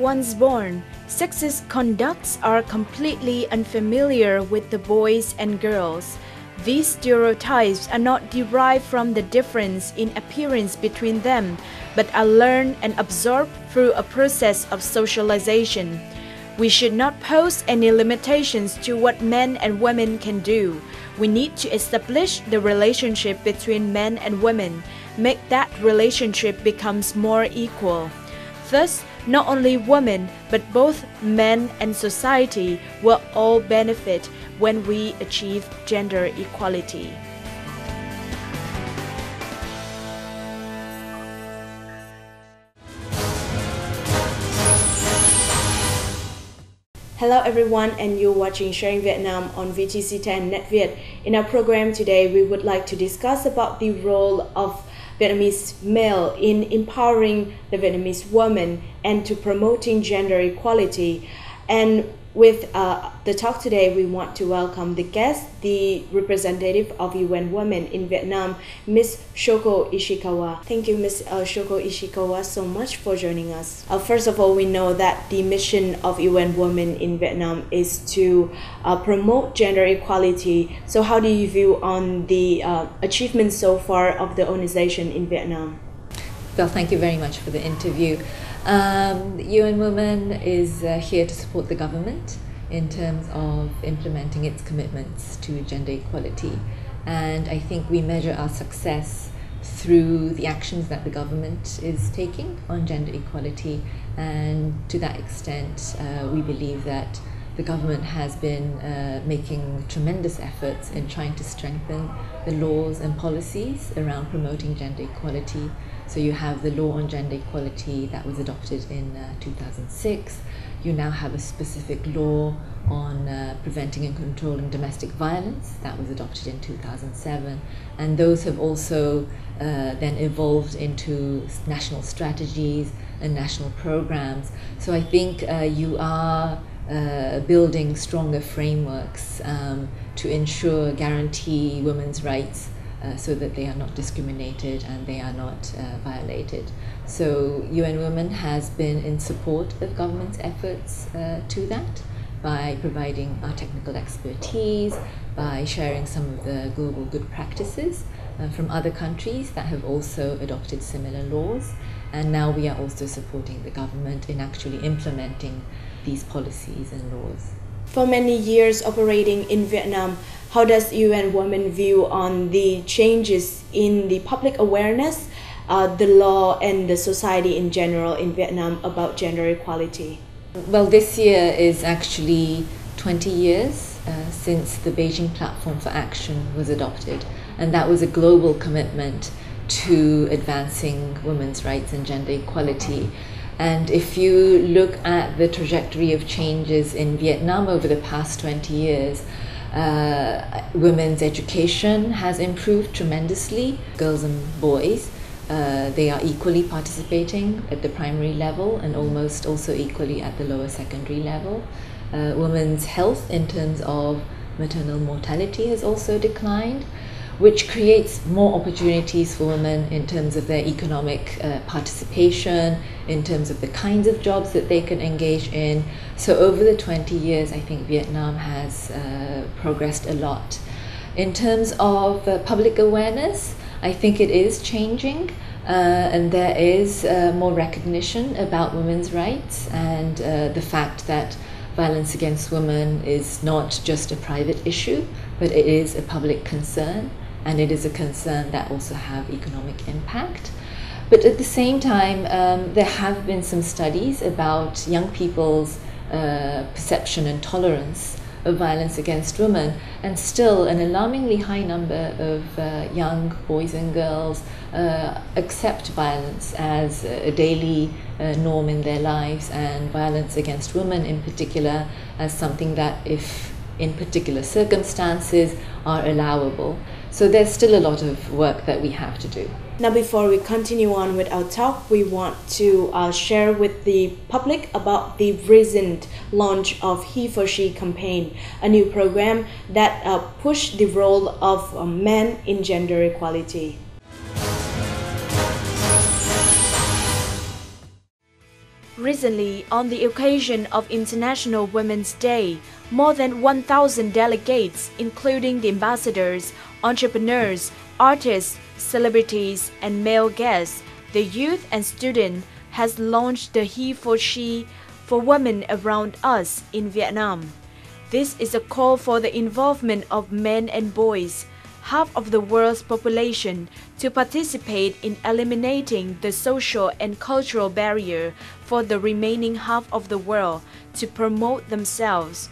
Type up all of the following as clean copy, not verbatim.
Once born, sexist conducts are completely unfamiliar with the boys and girls. These stereotypes are not derived from the difference in appearance between them, but are learned and absorbed through a process of socialization. We should not pose any limitations to what men and women can do. We need to establish the relationship between men and women, make that relationship becomes more equal. Thus, not only women, but both men and society will all benefit when we achieve gender equality. Hello everyone, and you're watching Sharing Vietnam on VTC10 Net Viet. In our program today, we would like to discuss about the role of Vietnamese male in empowering the Vietnamese woman and to promoting gender equality. And with the talk today, we want to welcome the guest, the representative of UN Women in Vietnam, Ms. Shoko Ishikawa. Thank you, Ms. Shoko Ishikawa, so much for joining us. First of all, we know that the mission of UN Women in Vietnam is to promote gender equality. So how do you view on the achievements so far of the organization in Vietnam? Well, thank you very much for the interview. UN Women is here to support the government in terms of implementing its commitments to gender equality. And I think we measure our success through the actions that the government is taking on gender equality. And to that extent, we believe that the government has been making tremendous efforts in trying to strengthen the laws and policies around promoting gender equality. So you have the law on gender equality that was adopted in 2006. You now have a specific law on preventing and controlling domestic violence that was adopted in 2007. And those have also then evolved into national strategies and national programs. So I think you are building stronger frameworks to ensure, guarantee women's rights so that they are not discriminated and they are not violated. So UN Women has been in support of government's efforts to that by providing our technical expertise, by sharing some of the global good practices from other countries that have also adopted similar laws. And now we are also supporting the government in actually implementing these policies and laws. For many years operating in Vietnam, how does UN Women view on the changes in the public awareness, the law and the society in general in Vietnam about gender equality? Well, this year is actually 20 years since the Beijing Platform for Action was adopted, and that was a global commitment to advancing women's rights and gender equality. And if you look at the trajectory of changes in Vietnam over the past 20 years, women's education has improved tremendously. Girls and boys, they are equally participating at the primary level and almost also equally at the lower secondary level. Women's health in terms of maternal mortality has also declined, which creates more opportunities for women in terms of their economic participation, in terms of the kinds of jobs that they can engage in. So over the 20 years, I think Vietnam has progressed a lot. In terms of public awareness, I think it is changing, and there is more recognition about women's rights and the fact that violence against women is not just a private issue, but it is a public concern. And it is a concern that also have economic impact. But at the same time, there have been some studies about young people's perception and tolerance of violence against women, and still an alarmingly high number of young boys and girls accept violence as a daily norm in their lives, and violence against women in particular as something that, if in particular circumstances, are allowable. So there's still a lot of work that we have to do. Now, before we continue on with our talk, we want to share with the public about the recent launch of He for She campaign, a new program that pushed the role of men in gender equality. Recently, on the occasion of International Women's Day, more than 1,000 delegates, including the ambassadors, entrepreneurs, artists, celebrities, and male guests, the youth and students, has launched the He for She for women around us in Vietnam. This is a call for the involvement of men and boys, half of the world's population, to participate in eliminating the social and cultural barrier for the remaining half of the world to promote themselves.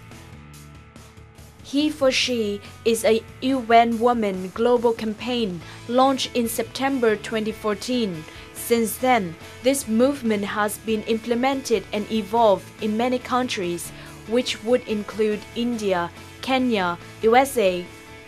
He for She is a UN Women global campaign launched in September 2014. Since then, this movement has been implemented and evolved in many countries, which would include India, Kenya, USA,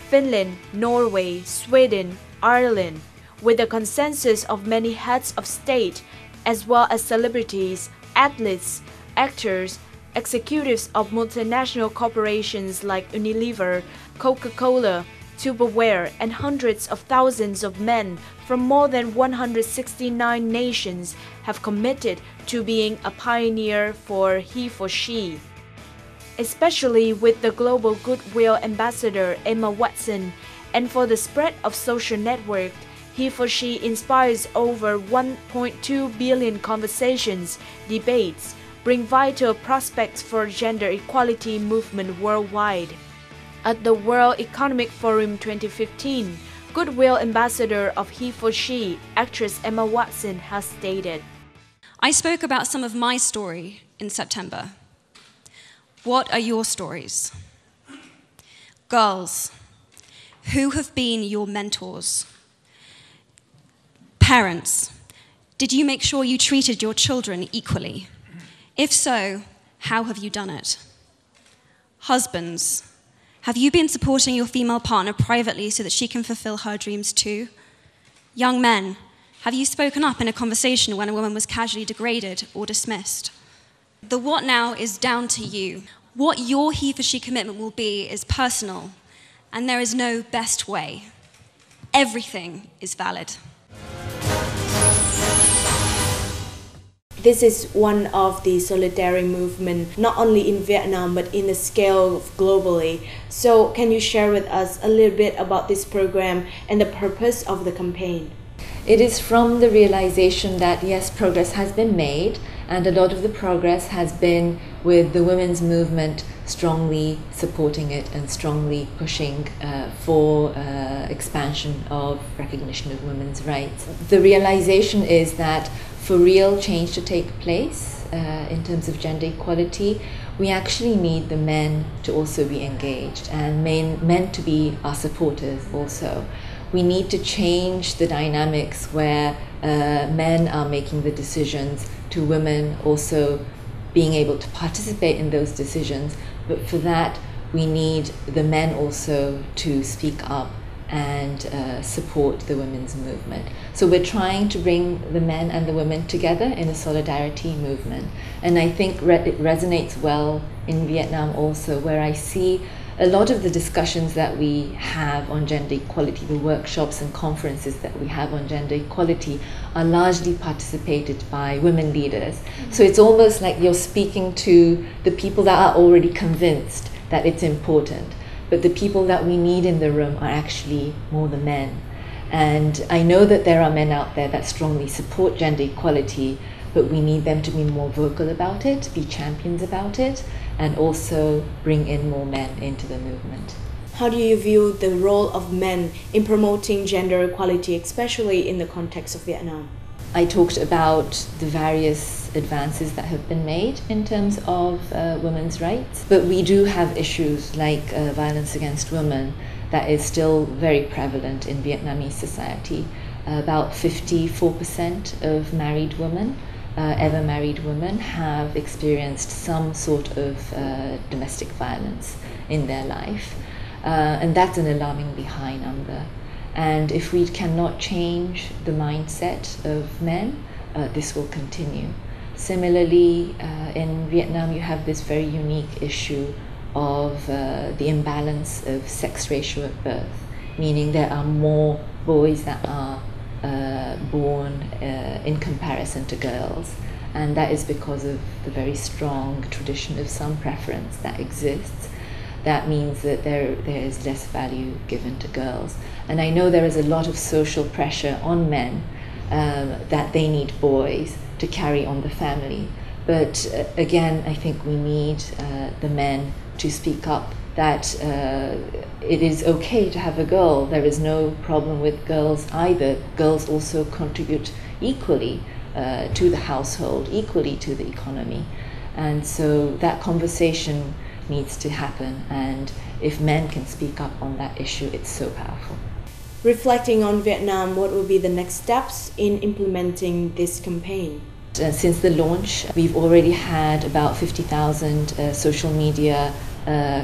Finland, Norway, Sweden, Ireland, with the consensus of many heads of state, as well as celebrities, athletes, actors, executives of multinational corporations like Unilever, Coca-Cola, Tupperware, and hundreds of thousands of men from more than 169 nations have committed to being a pioneer for He for She. Especially with the Global Goodwill Ambassador Emma Watson, and for the spread of social network, He for She inspires over 1.2 billion conversations, debates, bring vital prospects for gender equality movement worldwide. At the World Economic Forum 2015, Goodwill Ambassador of He for She, actress Emma Watson, has stated, "I spoke about some of my story in September. What are your stories? Girls, who have been your mentors? Parents, did you make sure you treated your children equally? If so, how have you done it? Husbands, have you been supporting your female partner privately so that she can fulfill her dreams too? Young men, have you spoken up in a conversation when a woman was casually degraded or dismissed? The what now is down to you. What your He for She commitment will be is personal, and there is no best way. Everything is valid." This is one of the solidarity movement, not only in Vietnam, but in the scale globally. So can you share with us a little bit about this program and the purpose of the campaign? It is from the realization that yes, progress has been made, and a lot of the progress has been with the women's movement strongly supporting it and strongly pushing for expansion of recognition of women's rights. The realization is that for real change to take place in terms of gender equality, we actually need the men to also be engaged, and men to be our supporters also. We need to change the dynamics where men are making the decisions to women also being able to participate in those decisions. But for that, we need the men also to speak up and support the women's movement. So we're trying to bring the men and the women together in a solidarity movement. And I think it resonates well in Vietnam also, where I see a lot of the discussions that we have on gender equality, the workshops and conferences that we have on gender equality, are largely participated by women leaders. So it's almost like you're speaking to the people that are already convinced that it's important. But the people that we need in the room are actually more the men. And I know that there are men out there that strongly support gender equality, but we need them to be more vocal about it, be champions about it, and also bring in more men into the movement. How do you view the role of men in promoting gender equality, especially in the context of Vietnam? I talked about the various advances that have been made in terms of women's rights, but we do have issues like violence against women that is still very prevalent in Vietnamese society. About 54% of married women, ever married women, have experienced some sort of domestic violence in their life, and that's an alarmingly high number. And if we cannot change the mindset of men, this will continue. Similarly, in Vietnam, you have this very unique issue of the imbalance of sex ratio at birth, meaning there are more boys that are born in comparison to girls. And that is because of the very strong tradition of some preference that exists. That means that there is less value given to girls. And I know there is a lot of social pressure on men that they need boys to carry on the family. But again, I think we need the men to speak up that it is okay to have a girl. There is no problem with girls either. Girls also contribute equally to the household, equally to the economy. And so that conversation needs to happen, and if men can speak up on that issue, it's so powerful. Reflecting on Vietnam, what will be the next steps in implementing this campaign? Since the launch, we've already had about 50,000 social media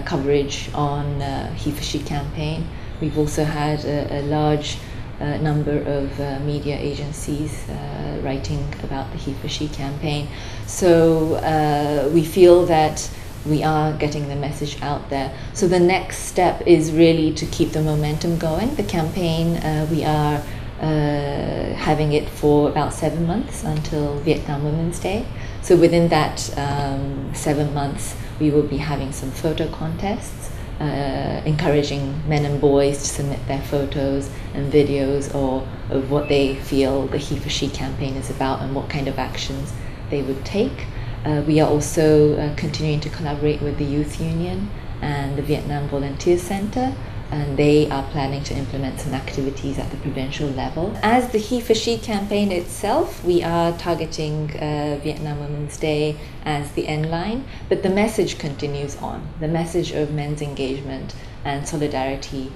coverage on He for She campaign. We've also had a large number of media agencies writing about the He for She campaign. So we feel that we are getting the message out there. So the next step is really to keep the momentum going. The campaign, we are having it for about 7 months until Vietnam Women's Day. So within that 7 months, we will be having some photo contests, encouraging men and boys to submit their photos and videos of what they feel the He for She campaign is about and what kind of actions they would take. We are also continuing to collaborate with the Youth Union and the Vietnam Volunteer Center, and they are planning to implement some activities at the provincial level. As the He for She campaign itself, we are targeting Vietnam Women's Day as the end line, but the message continues on. The message of men's engagement and solidarity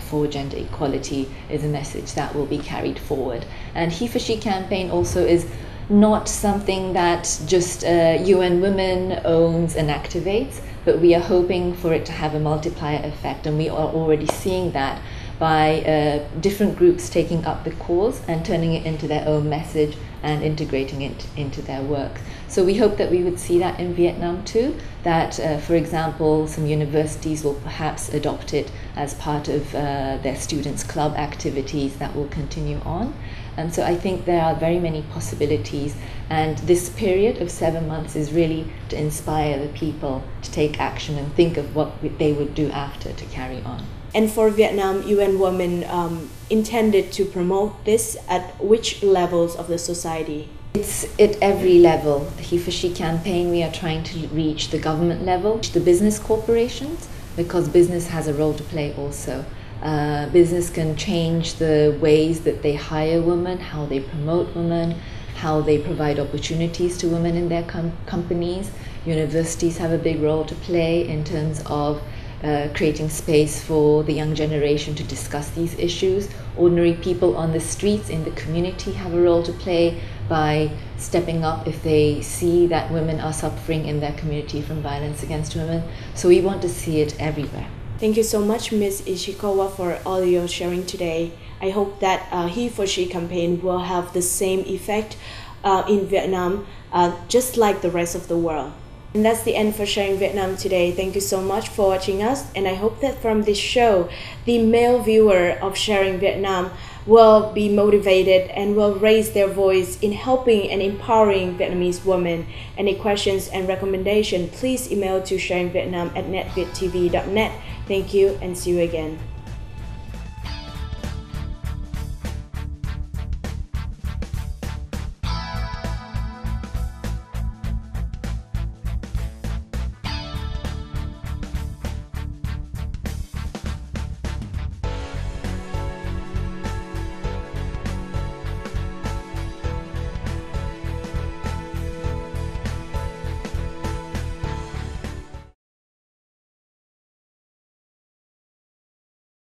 for gender equality is a message that will be carried forward. And He for She campaign also is not something that just UN Women owns and activates, but we are hoping for it to have a multiplier effect, and we are already seeing that by different groups taking up the cause and turning it into their own message and integrating it into their work. So we hope that we would see that in Vietnam too, that for example some universities will perhaps adopt it as part of their students' club activities that will continue on. And so I think there are very many possibilities, and this period of 7 months is really to inspire the people to take action and think of what they would do after to carry on. And for Vietnam, UN Women intended to promote this at which levels of the society? It's at every level. The He for She campaign, we are trying to reach the government level, the business corporations, because business has a role to play also. Business can change the ways that they hire women, how they promote women, how they provide opportunities to women in their companies. Universities have a big role to play in terms of creating space for the young generation to discuss these issues. Ordinary people on the streets in the community have a role to play by stepping up if they see that women are suffering in their community from violence against women. So we want to see it everywhere. Thank you so much, Ms. Ishikawa, for all your sharing today. I hope that He for She campaign will have the same effect in Vietnam, just like the rest of the world. And that's the end for Sharing Vietnam today. Thank you so much for watching us, and I hope that from this show, the male viewer of Sharing Vietnam will be motivated and will raise their voice in helping and empowering Vietnamese women. Any questions and recommendations, please email to sharingvietnam@netvittv.net. Thank you and see you again.